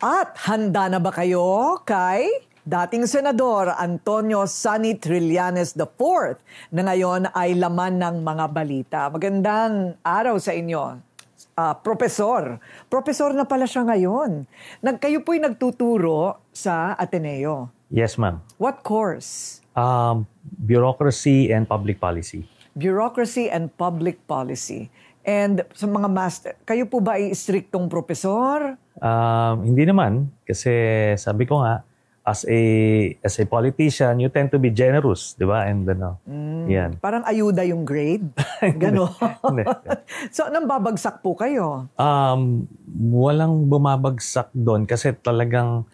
At handa na ba kayo kay dating Senador Antonio Sonny Trillanes IV na ngayon ay laman ng mga balita? Magandang araw sa inyo, Profesor. Profesor na pala siya ngayon. Kayo po'y nagtuturo sa Ateneo. Yes, ma'am. What course? Bureaucracy and Public Policy. Bureaucracy and Public Policy. And sa mga master, kayo po ba ay striktong profesor? Hindi naman. Kasi sabi ko nga, as a politician, you tend to be generous, di ba? And yan. Parang ayuda yung grade? Gano'n? So, nang babagsak po kayo? Walang bumabagsak doon kasi talagang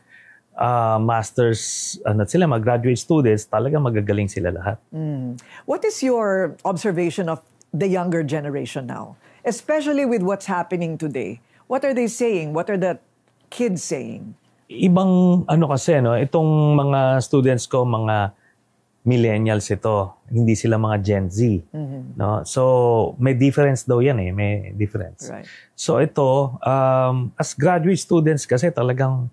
masters, mga graduate students, talagang magagaling sila lahat. What is your observation of the younger generation now? Especially with what's happening today. What are they saying? What are the kids saying? Ibang kasi, itong mga students ko, mga millennials ito. Hindi sila mga Gen Z. No? So, may difference daw yan may difference. Right. So, ito, as graduate students kasi talagang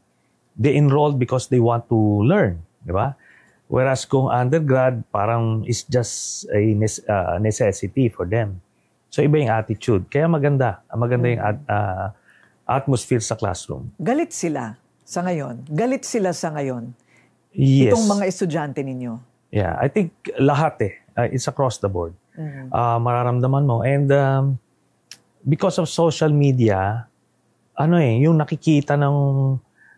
they enrolled because they want to learn. Di ba? Whereas kung undergrad, parang is just a necessity for them. So, iba yung attitude. Kaya maganda. Maganda yung atmosphere sa classroom. Galit sila sa ngayon? Galit sila sa ngayon? Yes. Itong mga estudyante ninyo? Yeah, I think lahat it's across the board. Mararamdaman mo. And because of social media, yung nakikita ng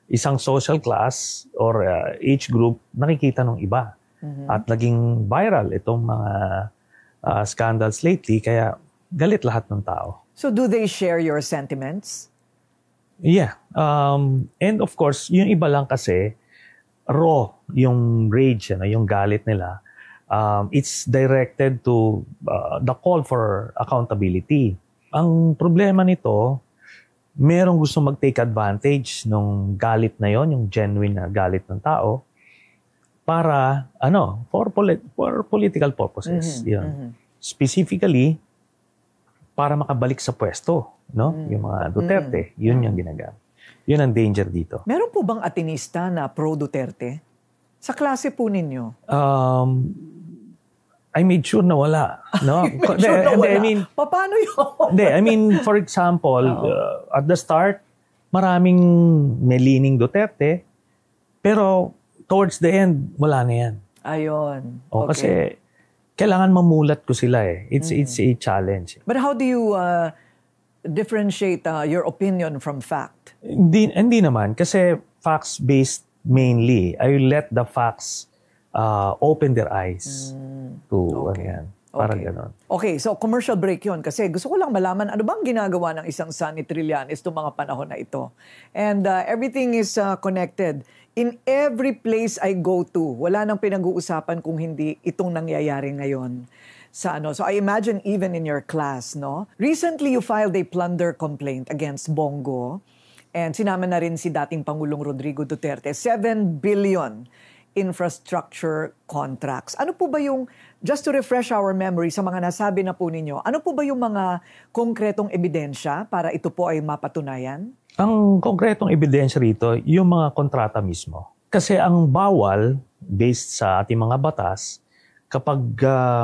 isang social class or age group, nakikita ng iba. At naging viral itong mga scandals lately, kaya galit lahat ng tao. So do they share your sentiments? Yeah. And of course, yung iba lang kasi, raw yung rage, yung galit nila. It's directed to the call for accountability. Ang problema nito, merong gusto mag-take advantage nung galit na yon, yung genuine na galit ng tao, para, for political purposes. Specifically, para makabalik sa pwesto, yung mga Duterte, yun yung ginagamit. Yun ang danger dito. Meron po bang Atenista na pro-Duterte? Sa klase po ninyo? I made sure na wala. No? Paano yun? For example, at the start, maraming may leaning Duterte, pero towards the end, wala na yan. Ayun. Okay. Kasi kailangan mamulat ko sila It's a challenge. But how do you differentiate your opinion from fact? Hindi naman. Kasi facts-based mainly. I let the facts open their eyes to parang ganon. Okay, so commercial break yun. Kasi gusto ko lang malaman ano bang ginagawa ng isang Sonny Trillanes itong mga panahon na ito. And everything is connected. In every place I go to, wala nang pinag-uusapan kung hindi itong nangyayari ngayon. So I imagine even in your class, no? Recently, you filed a plunder complaint against Bongo. And sinama na rin si dating Pangulong Rodrigo Duterte. 7 billion infrastructure contracts. Ano po ba yung, just to refresh our memory sa mga nasabi na po ninyo, ano po ba yung mga konkretong ebidensya para ito po ay mapatunayan? Ang konkretong ebidensya rito, yung mga kontrata mismo. Kasi ang bawal, based sa ating mga batas, kapag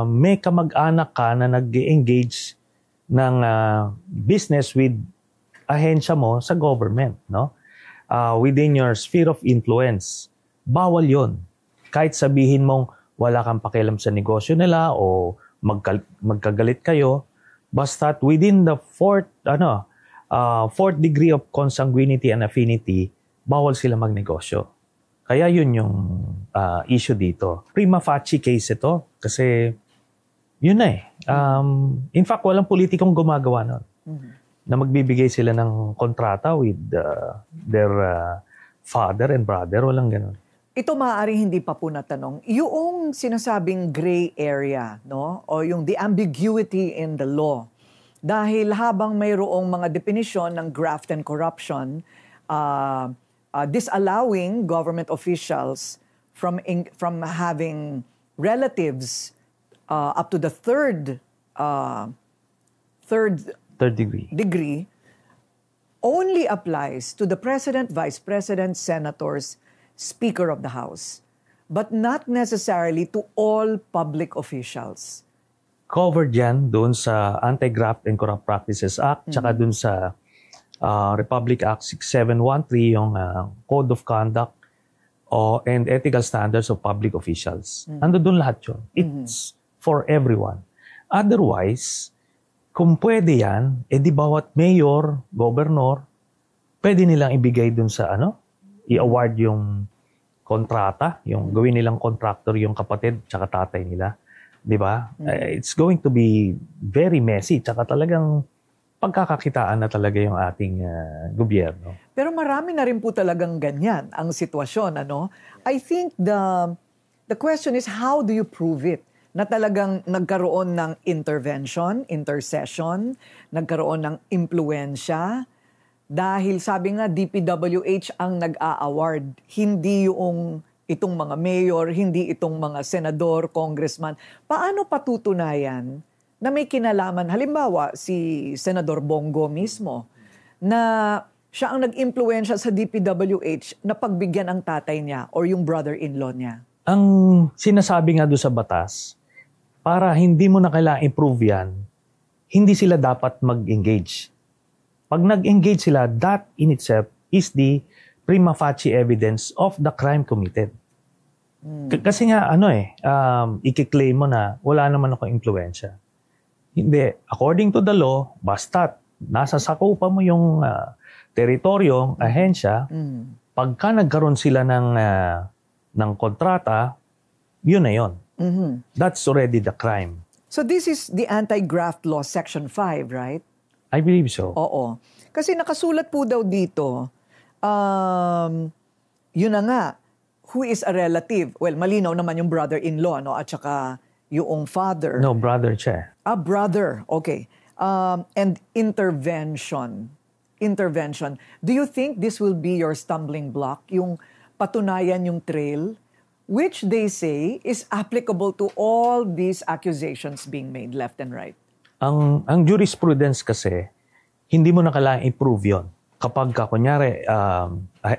may kamag-anak ka na nag-engage ng business with ahensya mo sa government, within your sphere of influence, bawal yon. Kahit sabihin mong wala kang pakialam sa negosyo nila o magkagalit kayo, basta within the fourth degree of consanguinity and affinity, bawal sila magnegosyo. Kaya yun yung issue dito. Prima facie case ito kasi yun in fact, walang politikong gumagawa nun. Na magbibigay sila ng kontrata with their father and brother. Walang ganun. Ito maaaring hindi pa po natanong. Yung sinasabing gray area, o yung the ambiguity in the law. Dahil habang mayroong mga definition ng graft and corruption, disallowing government officials from having relatives up to the third degree. only applies to the President, Vice President, Senators, Speaker of the House, but not necessarily to all public officials. Covered yan doon sa Anti-Graft and Corrupt Practices Act, tsaka doon sa Republic Act 6713, yung Code of Conduct and Ethical Standards of Public Officials. Ando doon lahat yun. It's for everyone. Otherwise, kung pwede yan, di bawat mayor, governor, pwede nilang ibigay doon sa i-award yung kontrata, yung gawin nilang contractor yung kapatid tsaka tatay nila. Di ba? It's going to be very messy. Tsaka talagang pagkakakitaan na talaga yung ating gobyerno. Pero marami na rin po talagang ganyan ang sitwasyon. I think the question is, how do you prove it? Na talagang nagkaroon ng intervention, intercession, nagkaroon ng impluensya. Dahil sabi nga, DPWH ang nag-a-award, hindi itong mga mayor, hindi itong mga senador, congressman. Paano patutunayan na may kinalaman? Halimbawa, si Senador Bongo mismo, na siya ang nag-impluensya sa DPWH na pagbigyan ang tatay niya or yung brother-in-law niya. Ang sinasabi nga doon sa batas, para hindi mo na kailangang improve yan, hindi sila dapat mag-engage. Pag nag-engage sila, that in itself is the prima facie evidence of the crime committed. Kasi nga, ikiklaim mo na wala naman ako impluensya. Hindi. According to the law, basta nasa sakupan mo yung teritoryong ahensya, pagka nagkaroon sila ng kontrata, yun na yun. That's already the crime. So this is the Anti-Graft Law, Section 5, right? I believe so. Oo. Kasi nakasulat po daw dito, yun na nga, who is a relative? Well, malinaw naman yung brother-in-law, at saka yung father. No, brother siya. Brother. Okay. And intervention. Intervention. Do you think this will be your stumbling block? Yung patunayan yung trail? Which they say is applicable to all these accusations being made left and right. Ang jurisprudence kasi, hindi mo na kailangang i-prove yun. Kapag kunyari,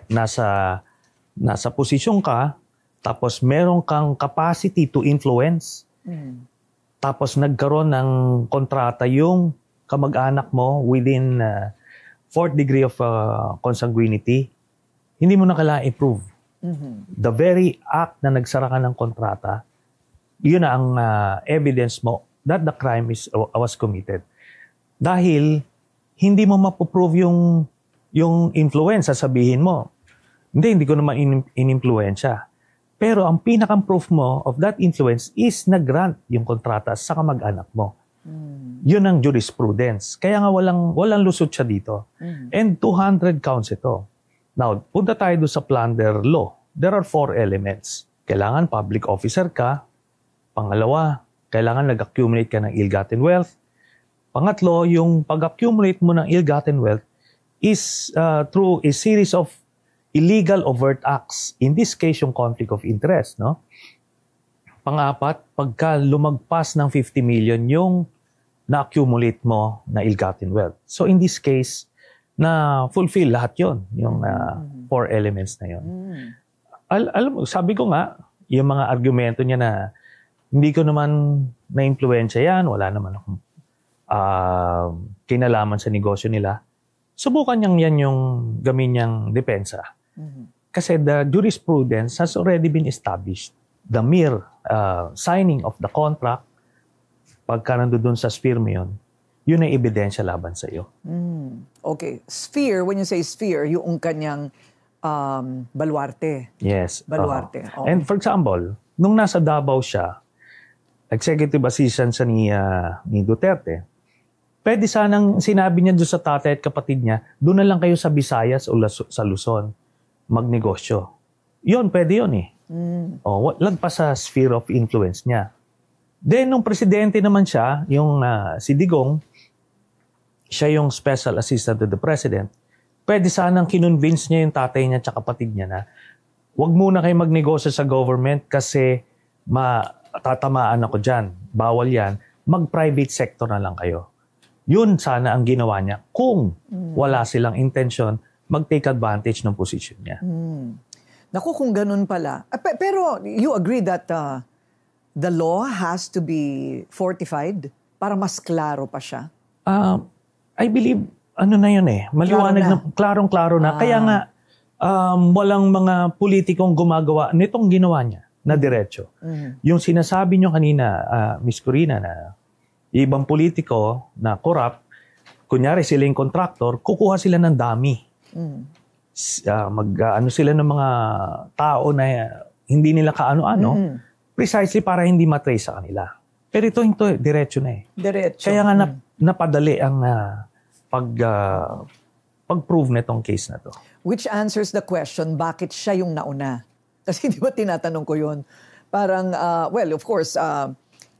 nasa posisyon ka, tapos meron kang capacity to influence, tapos nagkaroon ng kontrata yung kamag-anak mo within 4th degree of consanguinity, hindi mo na kailangang i-prove. The very act na nagsara ka ng kontrata, yun na ang evidence mo that the crime was committed. Dahil hindi mo mapoprove yung influence, sasabihin mo, hindi ko naman in-influensya. Pero ang pinakang proof mo of that influence is nag-grant yung kontrata sa kamag-anak mo. Yun ang jurisprudence. Kaya nga walang lusot siya dito. And 200 counts ito. Now, punta tayo doon sa plunder law. There are 4 elements. Kailangan public officer ka. Pangalawa, kailangan nag-accumulate ka ng ill-gotten wealth. Pangatlo, yung pag-accumulate mo ng ill-gotten wealth is through a series of illegal overt acts. In this case, yung conflict of interest. No? Pang-apat, pagka lumagpas ng 50 million yung na-accumulate mo na ill-gotten wealth. So in this case, na fulfill lahat yon, yung 4 elements na yon. Alam mo, sabi ko nga, yung mga argumento niya na hindi ko naman na-influensya yan, wala naman akong kinalaman sa negosyo nila, subukan niyang yan yung gamin niyang depensa. Kasi the jurisprudence has already been established. The mere signing of the contract, pagka nandoon sa sphere mo yun, yun ang ebidensya laban sa iyo. Okay. Sphere, when you say sphere, yung kanyang baluarte. Yes. Baluarte. Oh. And for example, nung nasa Davao siya, executive assistant sa ni Duterte, pwede sanang sinabi niya doon sa tatay at kapatid niya, doon na lang kayo sa Visayas o sa Luzon magnegosyo. Yun, pwede yun eh. Lagpas sa sphere of influence niya. Then, nung presidente naman siya, yung si Digong, siya yung special assistant to the president, pwede sanang kinonvince niya yung tatay niya at kapatid niya na huwag muna kayo magnegosyo sa government kasi tatamaan ako dyan. Bawal yan. Mag-private sector na lang kayo. Yun sana ang ginawa niya kung wala silang intention mag-take advantage ng position niya. Naku, kung ganun pala. Pero you agree that the law has to be fortified para mas klaro pa siya? I believe, ano na yun eh, maliwanag na, klarong-klaro na. Kaya nga, walang mga politikong gumagawa nitong ginawa niya na diretso. Yung sinasabi niyo kanina, Ms. Corina, na ibang politiko na corrupt, kunyari sila yung contractor, kukuha sila ng dami. Ano sila ng mga tao na hindi nila kaano-ano, precisely para hindi matrace sa kanila. Pero ito diretso na eh. Diretso. Kaya nga napadali ang pag-prove na itong case na to. Which answers the question, bakit siya yung nauna? Kasi di ba tinatanong ko yun? Parang, well, of course,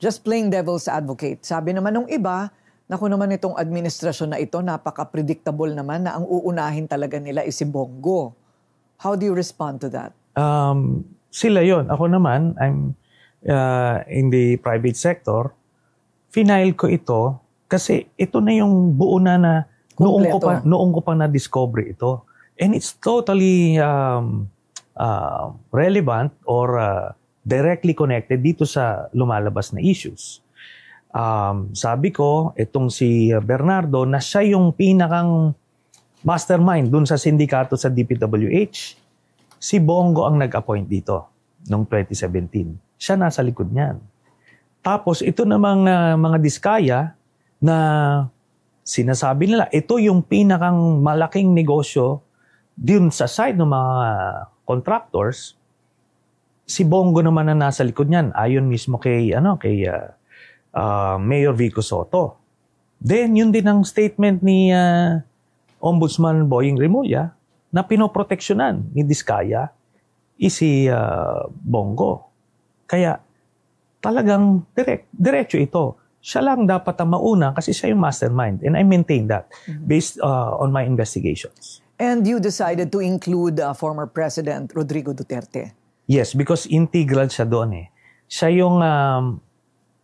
just playing devil's advocate. Sabi naman ng iba, naku naman itong administrasyon na ito, napaka-predictable naman na ang uunahin talaga nila is si Bongo. How do you respond to that? Sila yon. Ako naman, I'm in the private sector. Final ko ito kasi ito na yung buo na noong ko pa na-discover ito. And it's totally relevant or directly connected dito sa lumalabas na issues. Sabi ko, itong si Bernardo, na siya yung pinakang mastermind dun sa sindikato sa DPWH. Si Bongo ang nag-appoint dito noong 2017. Siya nasa likod niyan. Tapos ito namang mga diskaya na sinasabi nila, ito yung pinakang malaking negosyo dun sa side ng mga contractors. Si Bongo naman na nasa likod niyan, ayon mismo kay Mayor Vico Soto. Then, yun din ang statement ni Ombudsman Boying Remulla na pinoproteksyonan ni Diskaya si Bongo. Kaya talagang diretso ito. Siya lang dapat ang mauna kasi siya yung mastermind. And I maintain that based on my investigations. And you decided to include former President Rodrigo Duterte? Yes, because integral siya doon eh. Siya yung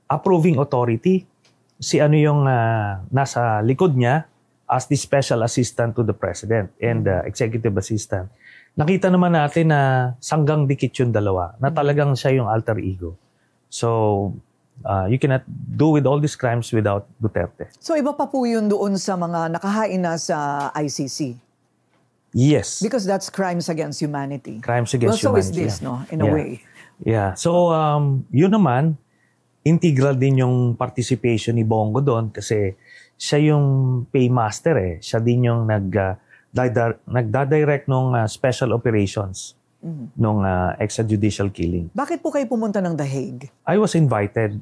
approving authority, si ano yung nasa likod niya as the special assistant to the president and executive assistant. Nakita naman natin na sanggang dikit yung dalawa, na talagang siya yung alter ego. So, you cannot do with all these crimes without Duterte. So, iba pa po yun doon sa mga nakahain na sa ICC? Yes. Because that's crimes against humanity. Crimes against humanity. So is this, no? In a way. Yeah. So, yun naman, integral din yung participation ni Bongo doon kasi siya yung paymaster eh. Siya din yung nagdadirect ng special operations nung extrajudicial killing. Bakit po kayo pumunta ng The Hague? I was invited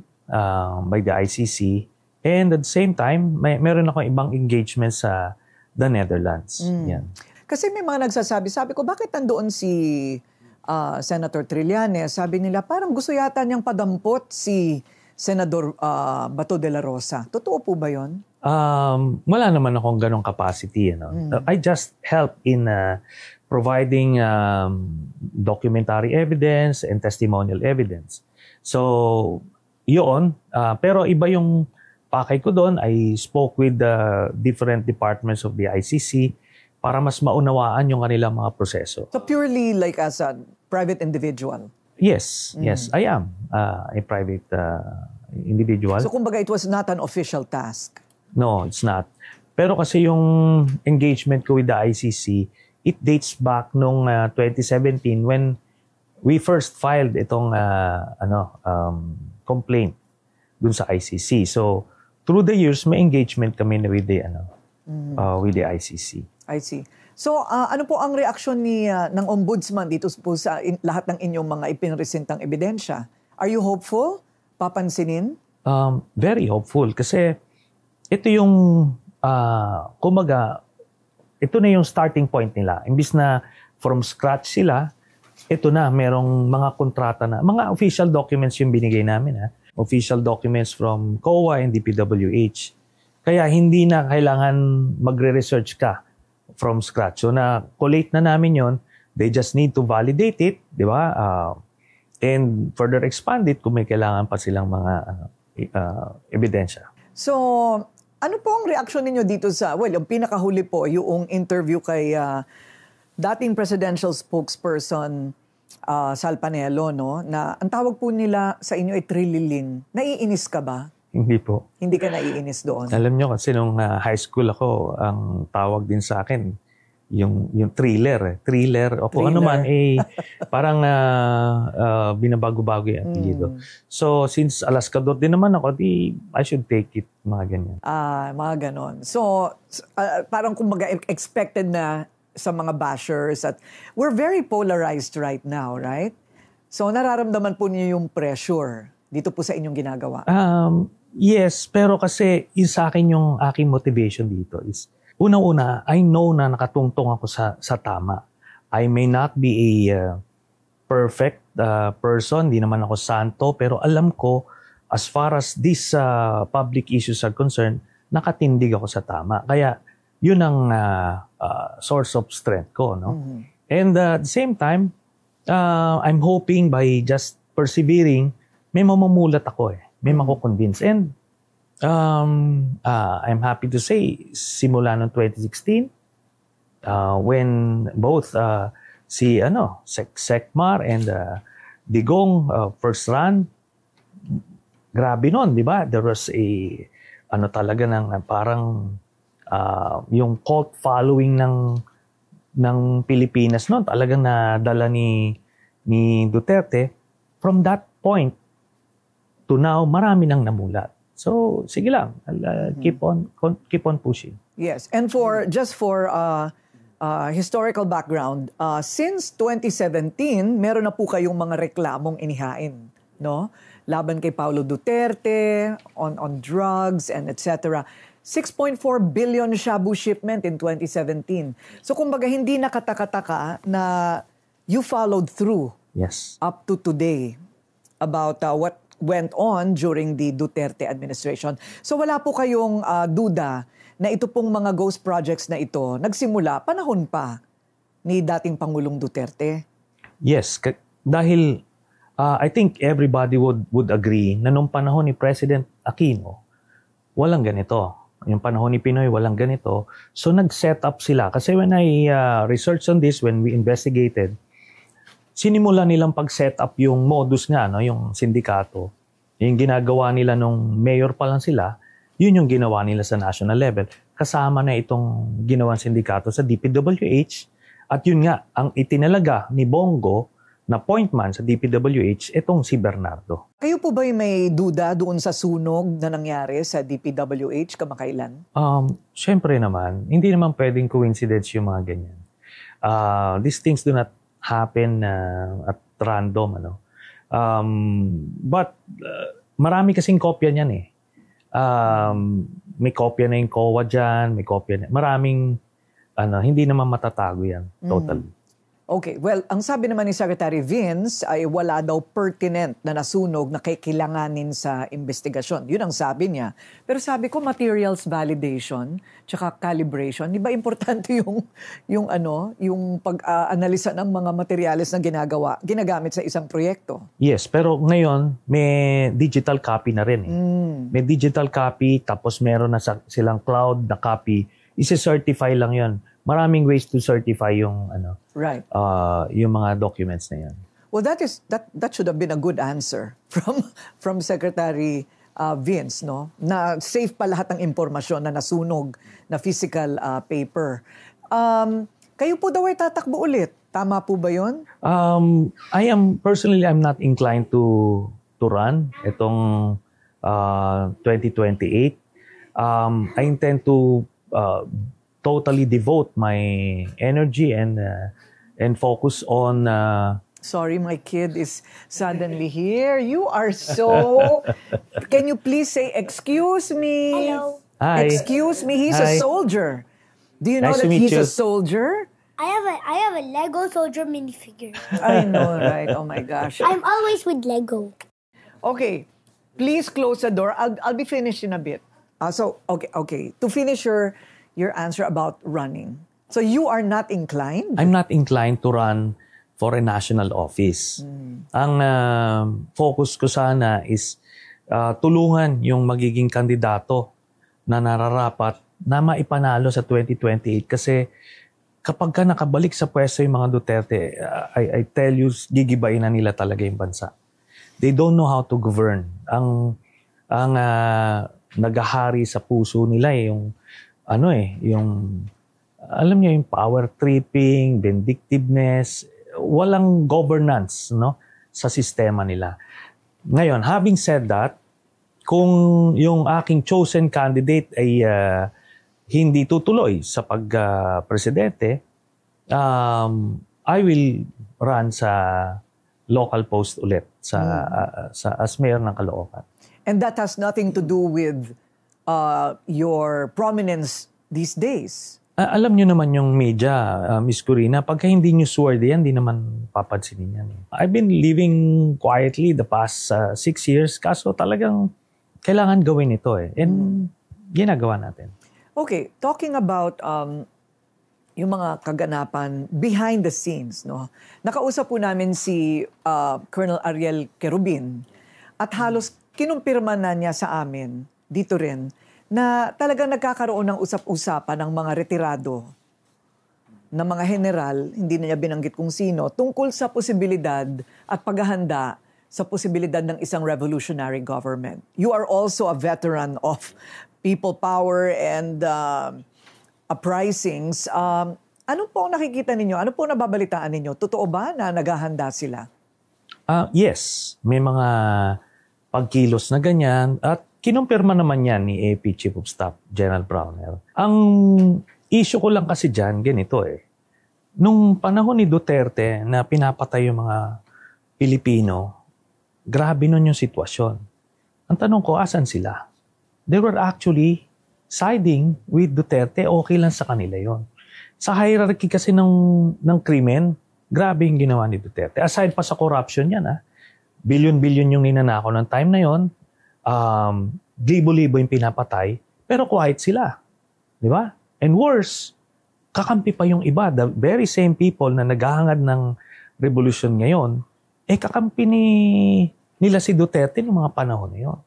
by the ICC and at the same time, meron akong ibang engagement sa the Netherlands. Yan. Kasi may mga nagsasabi, sabi ko, bakit nandoon si Senator Trillanes? Sabi nila, parang gusto yata niyang padampot si Senador Bato de la Rosa. Totoo po ba yun? Wala naman akong ganong capacity. I just help in providing documentary evidence and testimonial evidence. So, yun. Pero iba yung pakay ko doon. I spoke with the different departments of the ICC para mas maunawaan yung kanilang mga proseso. So purely like as a private individual? Yes, yes. I am a private individual. So kumbaga it was not an official task? No, it's not. Pero kasi yung engagement ko with the ICC, it dates back nung 2017 when we first filed itong complaint dun sa ICC. So through the years, may engagement kami with the ICC. I see. So, ano po ang reaksyon ng Ombudsman dito po sa lahat ng inyong mga ipinresentang ebidensya? Are you hopeful? Papansinin? Very hopeful. Kasi ito yung, ito na yung starting point nila. Imbis na from scratch sila, ito na, merong mga kontrata na, mga official documents yung binigay namin. Official documents from COA and DPWH. Kaya hindi na kailangan magre-research ka from scratch. So na-collate na namin yon. They just need to validate it, di ba? And further expand it kung may kailangan pa silang mga ebidensya. So, Ano po ang reaksyon ninyo dito sa, well, yung pinakahuli po, yung interview kay dating presidential spokesperson Sal Panelo, no? Na ang tawag po nila sa inyo ay trililin. Naiinis ka ba? Hindi po. Hindi ka naiinis doon? Alam nyo kasi nung high school ako, ang tawag din sa akin, yung thriller. Thriller o kung ano man, parang binabago-bago yung apelyido. So, since Alaskador din naman ako, I should take it, mga ganyan. Mga ganon. So, parang kumbaga expected na sa mga bashers at we're very polarized right now, right? So, nararamdaman po niyo yung pressure dito po sa inyong ginagawa? Yes, pero kasi sa akin yung aking motivation dito is unang-una, I know na nakatungtong ako sa tama. I may not be a perfect person, di naman ako santo, pero alam ko, as far as these public issues are concerned, nakatindig ako sa tama. Kaya, yun ang source of strength ko. No? Mm-hmm. And at the same time, I'm hoping by just persevering, may mamumulat ako may mako-convince. And I'm happy to say, simula noong 2016, when both si Sekmar and Digong first run, grabe nun, di ba? There was talaga ng parang yung cult following ng Pilipinas noon, talagang nadala ni Duterte. From that point to now, marami nang namulat. So, sige lang. Keep on pushing. Yes. And just for historical background, since 2017, meron na po kayong mga reklamong inihain, no? Laban kay Paulo Duterte, on drugs and etc. 6.4 billion shabu shipment in 2017. So, kumbaga, hindi nakataka-taka na you followed through. Yes. Up to today about what went on during the Duterte administration. So wala po kayong duda na ito pong mga ghost projects na ito nagsimula panahon pa ni dating Pangulong Duterte? Yes, dahil I think everybody would agree na nung panahon ni President Aquino, walang ganito. Yung panahon ni Pinoy, walang ganito. So nag-set up sila. Kasi when I researched on this, when we investigated, sinimula nilang pag-set up yung modus nga, no, yung sindikato. Yung ginagawa nila nung mayor pa lang sila, yun yung ginawa nila sa national level. Kasama na itong ginawang sindikato sa DPWH. At yun nga, ang itinalaga ni Bongo na point man sa DPWH, itong si Bernardo. Kayo po ba may duda doon sa sunog na nangyari sa DPWH kamakailan? Siyempre naman, hindi naman pwedeng coincidence yung mga ganyan. These things do not happen at random, but marami kasing kopya niyan may kopya na yung COA dyan, may kopya na, maraming hindi naman matatago yan totally. Okay, well, ang sabi naman ni Secretary Vince ay wala daw pertinent na nasunog na kailanganin sa investigasyon. Yun ang sabi niya. Pero sabi ko, materials validation tsaka calibration, di ba importante yung pag-analisa ng mga materials na ginagamit sa isang proyekto? Yes, pero ngayon may digital copy na rin. May digital copy, tapos meron na silang cloud na copy. Isi-certify lang yon. Maraming ways to certify yung right. Yung mga documents na yan. Well, that should have been a good answer from Secretary Vince, no? Na safe pa lahat ng impormasyon na nasunog na physical paper. Kayo po daw ay tatakbo ulit. Tama po ba 'yon? I'm not inclined to run itong 2028. I intend to totally devote my energy and focus on... Sorry, my kid is suddenly here. You are so... Can you please say, excuse me? Hello. Hi. Excuse me, he's a soldier. Do you know Nice that to meet he's you. a soldier? I have a Lego soldier minifigure. I know, right? Oh my gosh. I'm always with Lego. Okay, please close the door. I'll be finished in a bit. Okay. To finish your answer about running. So you are not inclined? I'm not inclined to run for a national office. Ang focus ko sana is tulungan yung magiging kandidato na nararapat na maipanalo sa 2028 kasi kapag ka nakabalik sa pwesto yung mga Duterte, I tell you, gigibayin na nila talaga yung bansa. They don't know how to govern. Ang nagahari sa puso nila yung alam niyo yung power tripping, vindictiveness, walang governance, no, sa sistema nila. Ngayon, having said that, kung yung aking chosen candidate ay hindi tutuloy sa pag-presidente, I will run sa local post ulit sa as mayor ng Caloocan. And that has nothing to do with your prominence these days. Alam nyo naman yung media, Miss Corina, pagka hindi nyo swordy yan, hindi naman papansinin yan. I've been living quietly the past 6 years, kaso talagang kailangan gawin ito eh. And ginagawa natin. Okay, talking about yung mga kaganapan behind the scenes, no? Nakausap po namin si Colonel Ariel Querubin at halos kinumpirma na niya sa amin dito rin na talagang nagkakaroon ng usap-usapan ng mga retirado na mga general, hindi na niya binanggit kung sino, tungkol sa posibilidad at paghahanda sa posibilidad ng isang revolutionary government. You are also a veteran of people power and uprisings. Ano po nakikita ninyo? Ano po nababalitaan ninyo? Totoo ba na naghahanda sila? Yes, may mga pagkilos na ganyan at kinumpirma naman yan ni AP Chief of Staff General Brownell. Ang issue ko lang kasi dyan, ganito eh. Nung panahon ni Duterte na pinapatay yung mga Pilipino, grabe nun yung sitwasyon. Ang tanong ko, asan sila? They were actually siding with Duterte, okay lang sa kanila yon. Sa hierarchy kasi ng krimen, grabe yung ginawa ni Duterte. Aside pa sa corruption yan, billion-billion yung ninanakaw ng time na yon, libo-libo yung pinapatay, pero quiet sila. Di ba? And worse, kakampi pa yung iba, the very same people na naghahangad ng revolution ngayon, kakampi nila si Duterte noong mga panahon na yun.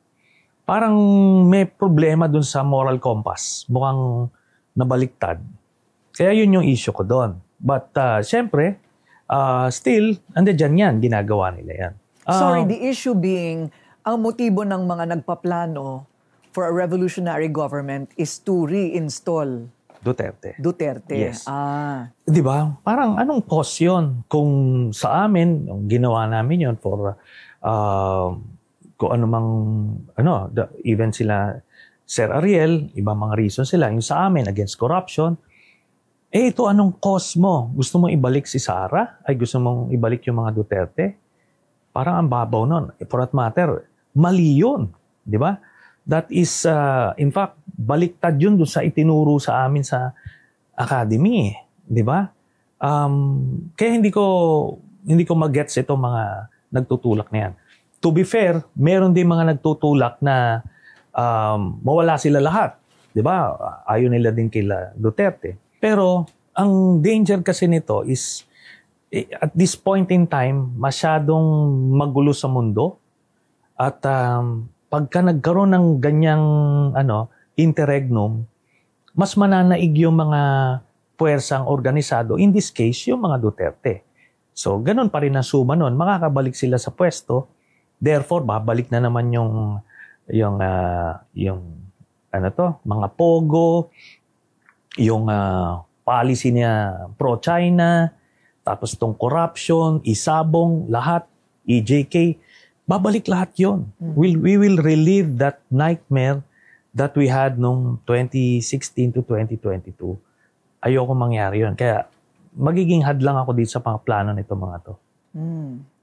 Parang may problema dun sa moral compass. Mukhang nabaliktad. Kaya yun yung issue ko doon. But syempre, still, andyan yan, ginagawa nila yan. Sorry, the issue being, ang motibo ng mga nagpaplano for a revolutionary government is to reinstall Duterte. Yes. Di ba? Parang anong cause yun? Kung sa amin, ginawa namin yun for kung ano mang, even sila, Sir Ariel, ibang mga reason sila. Yung sa amin, against corruption. Ito anong cause mo? Gusto mong ibalik si Sara? Ay gusto mong ibalik yung mga Duterte? Parang ang babaw nun. For that matter, mali yun. Di ba? That is, in fact, baliktad yun doon sa itinuro sa amin sa academy. Di ba? Kaya hindi ko mag-gets itong mga nagtutulak na yan. To be fair, meron din mga nagtutulak na mawala sila lahat. Di ba? Ayaw nila din kila Duterte. Pero, ang danger kasi nito is, at this point in time, masyadong magulo sa mundo. At pagka nagkaroon ng ganyang interregnum, mas mananaig yung mga puwersang organisado. In this case, yung mga Duterte. So, ganun pa rin ang suma nun. Makakabalik sila sa pwesto. Therefore, babalik na naman yung mga pogo, yung policy niya pro-China, tapos tong corruption, isabong, lahat, EJK, babalik lahat yun. We will relive that nightmare that we had nung 2016 to 2022. Ayoko mangyari yun. Kaya magiging hadlang ako dito sa mga plano nito mga to.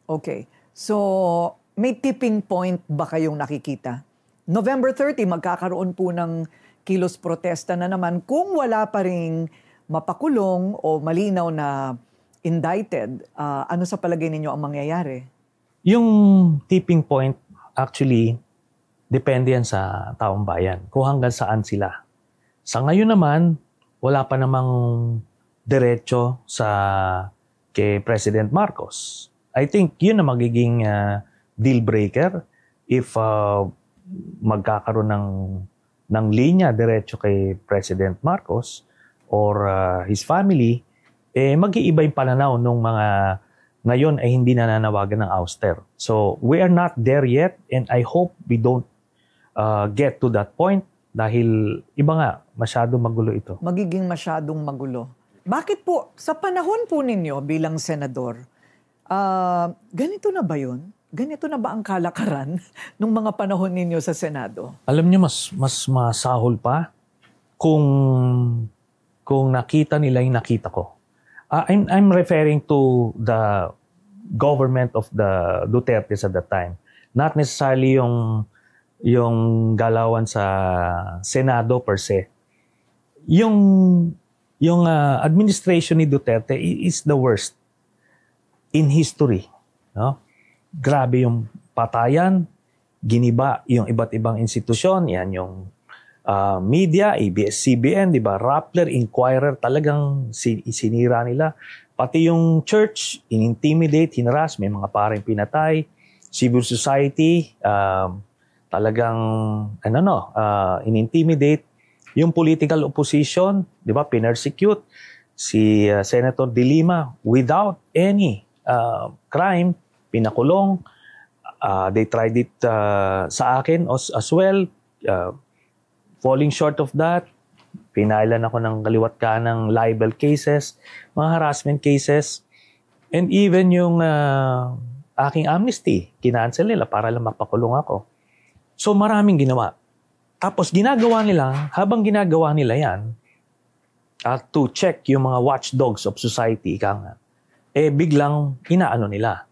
Okay. So, may tipping point ba kayong nakikita? November 30, magkakaroon po ng kilos protesta na naman kung wala pa ring mapakulong o malinaw na indicted. Ano sa palagay ninyo ang mangyayari? Yung tipping point, actually, depende yan sa taong bayan. Kung hanggang saan sila. Sa ngayon naman, wala pa namang diretso kay President Marcos. I think yun na magiging deal breaker if magkakaroon ng ng linya diretso kay President Marcos or his family, mag-iiba yung pananaw ng mga ngayon ay hindi nananawagan ng ouster. So we are not there yet, and I hope we don't get to that point dahil iba nga, masyadong magulo ito. Magiging masyadong magulo. Bakit po, sa panahon po ninyo bilang senador, ganito na ba yun? Ganito na ba ang kalakaran ng mga panahon ninyo sa Senado? Alam niyo, mas masahol pa kung nakita nila yung nakita ko. I'm referring to the government of the Dutertes at that time. Not necessarily yung galawan sa Senado per se. Yung administration ni Duterte is the worst in history. No? Grabe yung patayan, giniba yung iba't ibang institusyon, yan yung media, ABS-CBN, di ba? Rappler, Inquirer, talagang sinira nila. Pati yung church, in-intimidate, hinaras, may mga parang pinatay. Civil society, talagang, in-intimidate. Yung political opposition, di ba, pinersecute. Si Senator De Lima, without any crime, pinakulong. They tried it sa akin as well. Falling short of that, pinailan ako ng kaliwat kanang libel cases, mga harassment cases, and even yung aking amnesty, kinancel nila para lang mapakulong ako. So maraming ginawa. Tapos habang ginagawa nila yan, to check yung mga watchdogs of society, biglang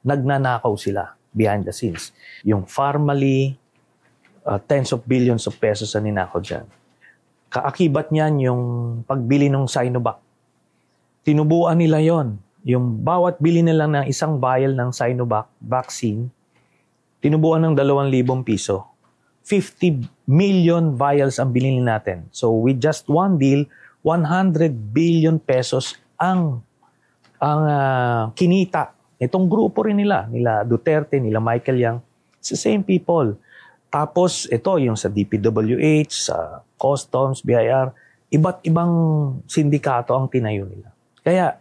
nagnanakaw sila behind the scenes. Yung formally, tens of billions of pesos na ninakaw dyan. Kaakibat niyan yung pagbili ng Sinovac. Tinubuan nila yon. Yung bawat bili nila ng isang vial ng Sinovac vaccine, tinubuan ng 2,000 piso. 50 million vials ang bilhin natin. So with just one deal, 100 billion pesos ang kinita. Itong grupo rin nila Duterte, nila Michael Yang, it's the same people. Tapos ito yung sa DPWH, sa Customs, BIR, iba't ibang sindikato ang tinayo nila. Kaya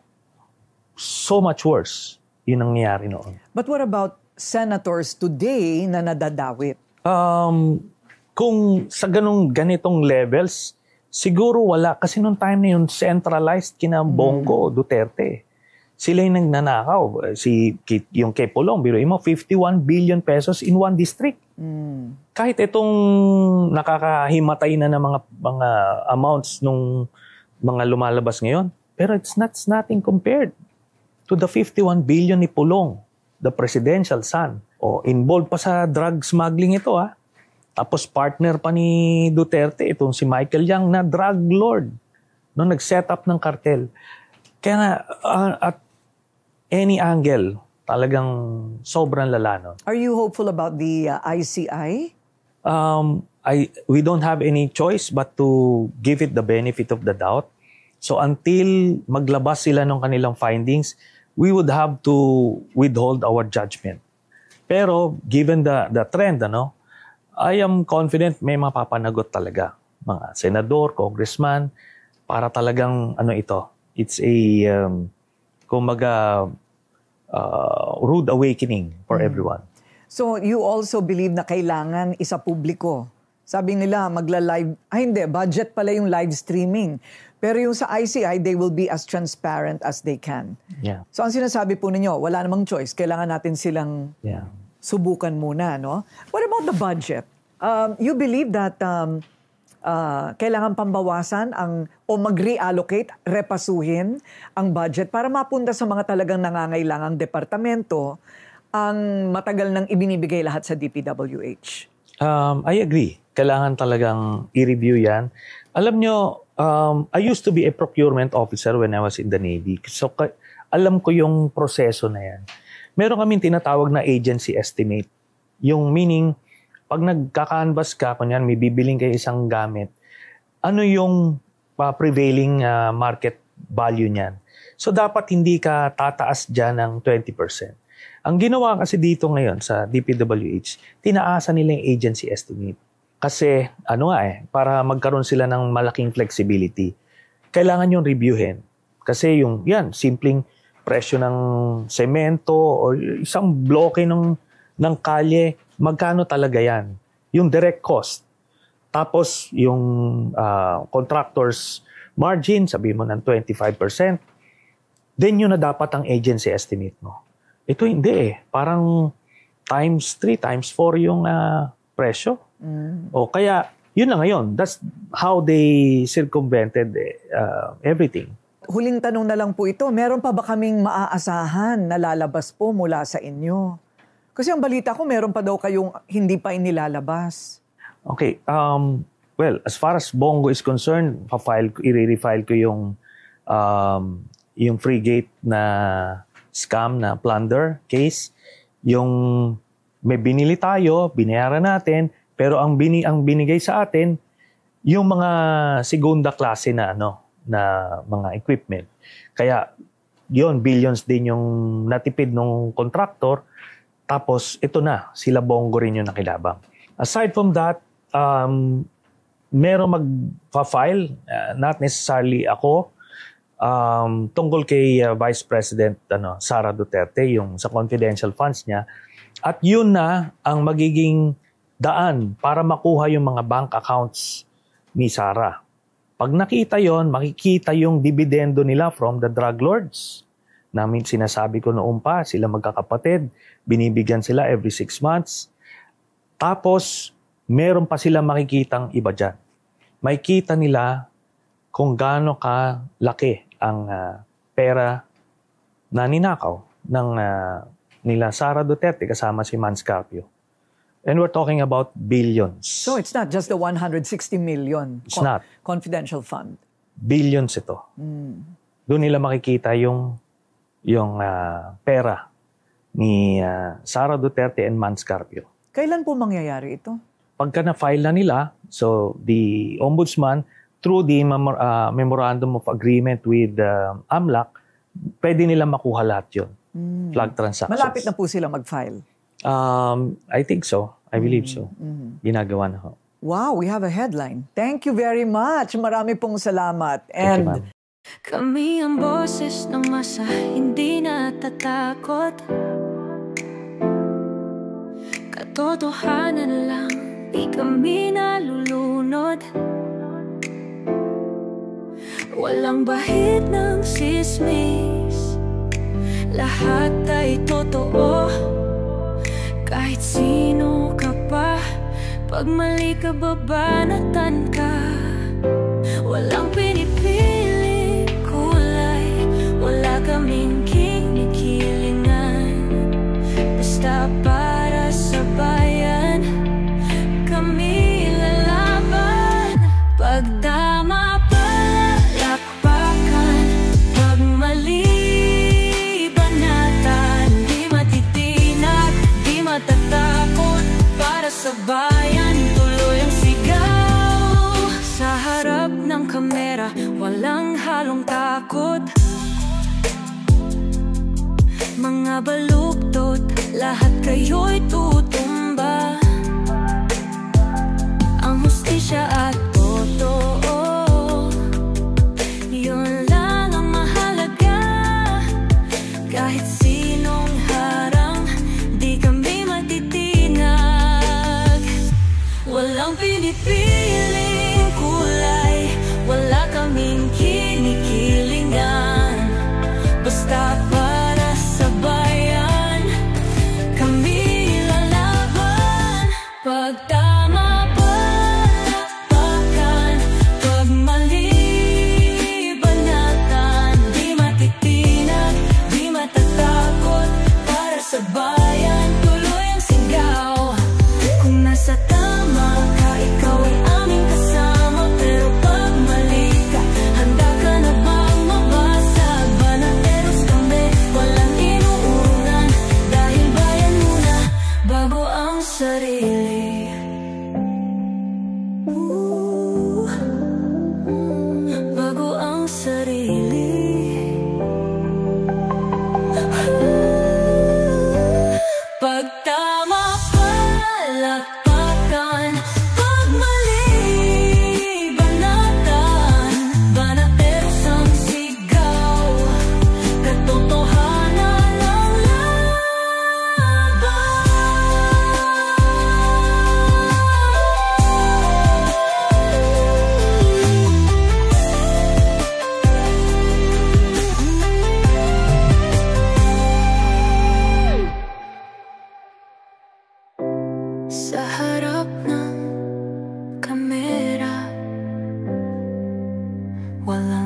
so much worse yun ang nangyayari noon. But what about senators today na nadadawit? Kung sa ganitong levels, siguro wala. Kasi nung time na yun, centralized kina Bongo, Duterte. Sila yung nagnanakaw. Yung kay Pulong, biruin mo, 51 billion pesos in one district. Kahit itong nakakahimatay na ng mga amounts nung mga lumalabas ngayon, pero it's nothing compared to the 51 billion ni Pulong, the presidential son. Involved pa sa drug smuggling ito, ha? Tapos partner pa ni Duterte, itong si Michael Yang na drug lord. No, nag-set up ng cartel. Kaya nga, at any angle, talagang sobrang lala. No? Are you hopeful about the ICI? We don't have any choice but to give it the benefit of the doubt. So until maglabas sila ng kanilang findings, we would have to withhold our judgment. Pero given the trend, I am confident may mapapanagot talaga. Mga senador, congressman, para talagang it's a rude awakening for everyone. So you also believe na kailangan isa publiko. Sabi nila magla-live, hindi, budget pala yung live streaming. Pero yung sa ICI, they will be as transparent as they can. Yeah. So ang sinasabi po ninyo, wala namang choice. Kailangan natin silang subukan muna, no? What about the budget? You believe that kailangan pambawasan o mag-reallocate, repasuhin ang budget para mapunta sa mga talagang nangangailangang departamento ang matagal nang ibinibigay lahat sa DPWH? I agree. Kailangan talagang i-review yan. Alam nyo, I used to be a procurement officer when I was in the Navy. So alam ko yung proseso na yan. Meron kaming tinatawag na agency estimate. Yung meaning, pag nagka-canvas ka, kunyan, may bibiling kayo isang gamit, ano yung prevailing market value niyan? So dapat hindi ka tataas dyan ng 20%. Ang ginawa kasi dito ngayon sa DPWH, tinaasa nila yung agency estimate. Kasi, para magkaroon sila ng malaking flexibility, kailangan yung reviewin. Kasi simpleng presyo ng semento o isang bloke ng kalye, magkano talaga yan? Yung direct cost. Tapos, yung contractor's margin, sabi mo ng 25%, then yun na dapat ang agency estimate mo. Ito hindi Parang times 3, times 4 yung presyo. O kaya, yun na ngayon. That's how they circumvented everything. Huling tanong na lang po ito, meron pa ba kaming maaasahan na lalabas po mula sa inyo? Kasi ang balita ko, meron pa daw kayong hindi pa inilalabas. Okay. Well, as far as Bongo is concerned, i-refile ko yung Frigate na scam na plunder case. Yung may binili tayo, binayaran natin, pero ang binigay sa atin, yung mga segunda klase na mga equipment. Kaya, billions din yung natipid ng contractor. Tapos, ito na, sila Bongo rin yung nakilabang. Aside from that, meron mag-file, not necessarily ako, tungkol kay Vice President Sara Duterte, yung sa confidential funds niya. At yun na ang magiging daan para makuha yung mga bank accounts ni Sara. Pag nakita yon, makikita yung dividendo nila from the drug lords. Namin sinasabi ko noon pa, sila magkakapatid, binibigyan sila every 6 months. Tapos, meron pa sila makikitang iba dyan. Makikita nila kung gaano kalaki ang pera na ninakaw ng nila Sara Duterte kasama si Mans Carpio. And we're talking about billions. So it's not just the 160 million It's not. confidential fund. Billions ito. Doon nila makikita yung pera ni Sara Duterte and Mans Carpio. Kailan po mangyayari ito? Pagka na-file na nila, so the Ombudsman, through the Memorandum of Agreement with AMLAC, pwede nila makuha lahat yun. Flag transactions. Malapit na po sila mag-file. I think so. I believe so. Ginagawa na ho. Wow, we have a headline. Thank you very much. Marami pong salamat. Thank you, ma'am. Kami ang boses ng masa, hindi natatakot. Katotohanan lang, di kami nalulunod. Walang bahid ng sismis, lahat ay totoo. Kahit sino ka pa, pag mali ka babanatan ka. Walang pinipili kulay, wala kaming kinikilingan. Basta para sa bayan, kami lalaban. Pagdama palakpakan, pag mali banatan. Di matitinag, di matatakot, para sa bayan tuloy ang sigaw. Sa harap ng kamera, walang halong takot. Mga baluktot, lahat kayo'y tutumba. Ang hustisya at totoo, yun lang ang mahalaga. Kahit sinong harang, di kami matitinag. Walang pinipiling kulay, wala kaming kinikilingan. Basta para sa bayan, kami lalaban. Pag tama palakpakan, pag mali banatan. Di matitinag, di matatakot, para sa bayan tuloy ang sigaw. Kung nasa tama ka, ikaw ay aming kasama. Pero pag mali ka, handa ka na bang mabasag? Banateros kami, walang inuunan. Dahil bayan muna, bago ang sarili. Bago ang sarili. walang